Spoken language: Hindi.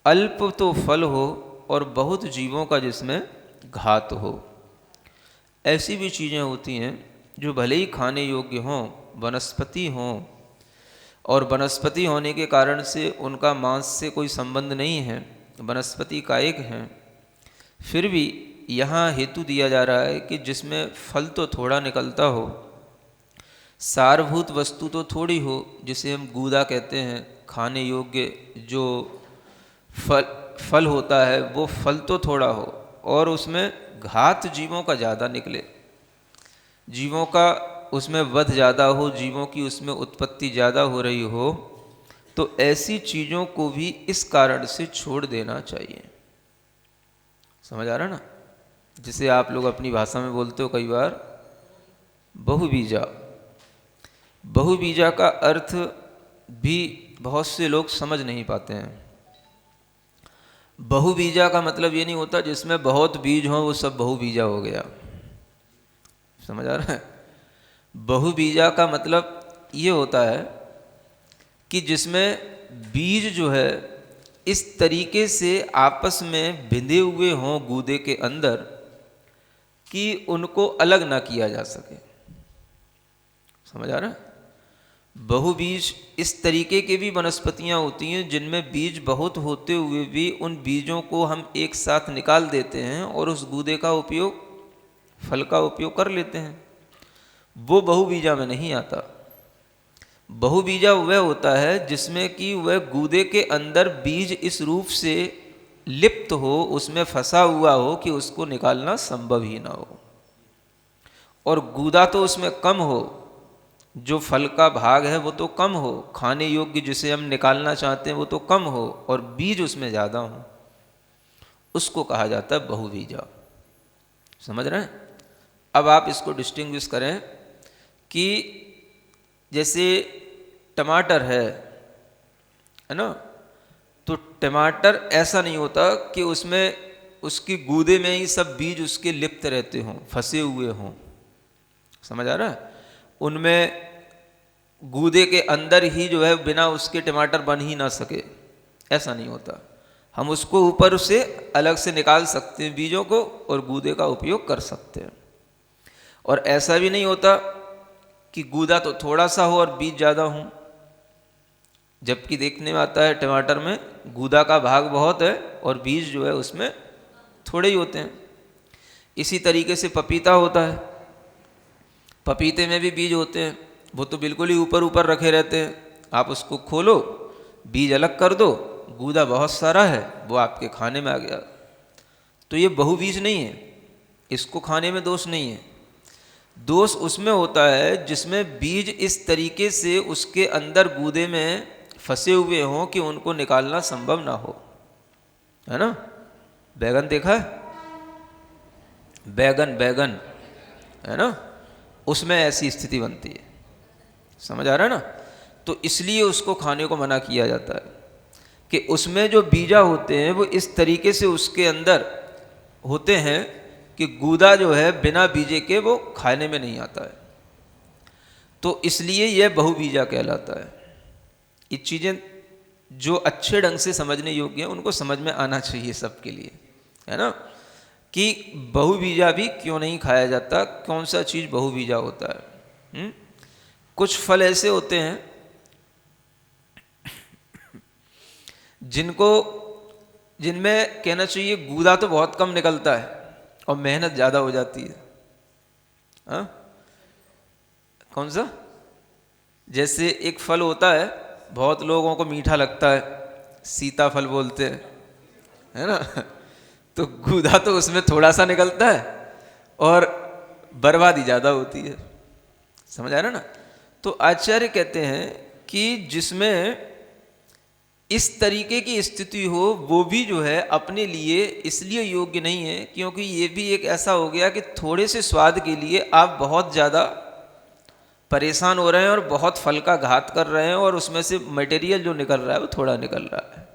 अल्प तो फल हो और बहुत जीवों का जिसमें घात हो। ऐसी भी चीज़ें होती हैं जो भले ही खाने योग्य हों, वनस्पति हों, और वनस्पति होने के कारण से उनका मांस से कोई संबंध नहीं है, वनस्पति कायिक हैं, फिर भी यहाँ हेतु दिया जा रहा है कि जिसमें फल तो थोड़ा निकलता हो, सारभूत वस्तु तो थोड़ी हो, जिसे हम गूदा कहते हैं, खाने योग्य जो फल होता है वो फल तो थोड़ा हो, और उसमें घात जीवों का ज़्यादा निकले, जीवों का उसमें वध ज़्यादा हो, जीवों की उसमें उत्पत्ति ज़्यादा हो रही हो, तो ऐसी चीज़ों को भी इस कारण से छोड़ देना चाहिए। समझ आ रहा ना? जिसे आप लोग अपनी भाषा में बोलते हो कई बार बहुबीजा। बहुबीजा का अर्थ भी बहुत से लोग समझ नहीं पाते हैं। बहुबीजा का मतलब ये नहीं होता जिसमें बहुत बीज हो वो सब बहुबीजा हो गया। समझ आ रहा है? बहुबीजा का मतलब ये होता है कि जिसमें बीज जो है इस तरीके से आपस में भिंधे हुए हों गूदे के अंदर कि उनको अलग ना किया जा सके। समझ आ रहा है? बहुबीज इस तरीके के भी वनस्पतियां होती हैं जिनमें बीज बहुत होते हुए भी उन बीजों को हम एक साथ निकाल देते हैं और उस गूदे का उपयोग, फल का उपयोग कर लेते हैं। वो बहुबीजा में नहीं आता। बहुबीजा वह होता है जिसमें कि वह गूदे के अंदर बीज इस रूप से लिप्त हो, उसमें फंसा हुआ हो कि उसको निकालना संभव ही ना हो, और गूदा तो उसमें कम हो, जो फल का भाग है वो तो कम हो, खाने योग्य जिसे हम निकालना चाहते हैं वो तो कम हो, और बीज उसमें ज़्यादा हो, उसको कहा जाता है बहुबीजा। समझ रहे हैं? अब आप इसको डिस्टिंग्विश करें कि जैसे टमाटर है ना, तो टमाटर ऐसा नहीं होता कि उसमें उसकी गूदे में ही सब बीज उसके लिप्त रहते हों, फंसे हुए हों। समझ आ रहा है? उनमें गूदे के अंदर ही जो है बिना उसके टमाटर बन ही ना सके, ऐसा नहीं होता। हम उसको ऊपर से अलग से निकाल सकते हैं बीजों को और गूदे का उपयोग कर सकते हैं। और ऐसा भी नहीं होता कि गूदा तो थोड़ा सा हो और बीज ज़्यादा हो, जबकि देखने में आता है टमाटर में गूदा का भाग बहुत है और बीज जो है उसमें थोड़े ही होते हैं। इसी तरीके से पपीता होता है, पपीते में भी बीज होते हैं, वो तो बिल्कुल ही ऊपर ऊपर रखे रहते हैं। आप उसको खोलो, बीज अलग कर दो, गूदा बहुत सारा है, वो आपके खाने में आ गया। तो ये बहुबीज नहीं है, इसको खाने में दोष नहीं है। दोष उसमें होता है जिसमें बीज इस तरीके से उसके अंदर गूदे में फंसे हुए हों कि उनको निकालना संभव ना हो, है ना? बैगन देखा है? बैगन है ना, उसमें ऐसी स्थिति बनती है। समझ आ रहा है ना? तो इसलिए उसको खाने को मना किया जाता है कि उसमें जो बीजा होते हैं वो इस तरीके से उसके अंदर होते हैं कि गूदा जो है बिना बीजे के वो खाने में नहीं आता है। तो इसलिए यह बहुबीजा कहलाता है। ये चीज़ें जो अच्छे ढंग से समझने योग्य हैं उनको समझ में आना चाहिए सबके लिए, है ना? कि बहुबीजा भी क्यों नहीं खाया जाता, कौन सा चीज़ बहुबीजा होता है। कुछ फल ऐसे होते हैं जिनमें कहना चाहिए गूदा तो बहुत कम निकलता है और मेहनत ज़्यादा हो जाती है। हाँ, कौन सा? जैसे एक फल होता है बहुत लोगों को मीठा लगता है, सीताफल बोलते हैं, है ना? तो गूदा तो उसमें थोड़ा सा निकलता है और बर्बादी ज़्यादा होती है। समझ आ रहा ना? तो आचार्य कहते हैं कि जिसमें इस तरीके की स्थिति हो वो भी जो है अपने लिए इसलिए योग्य नहीं है क्योंकि ये भी एक ऐसा हो गया कि थोड़े से स्वाद के लिए आप बहुत ज़्यादा परेशान हो रहे हैं और बहुत फल का घात कर रहे हैं और उसमें से मटेरियल जो निकल रहा है वो थोड़ा निकल रहा है।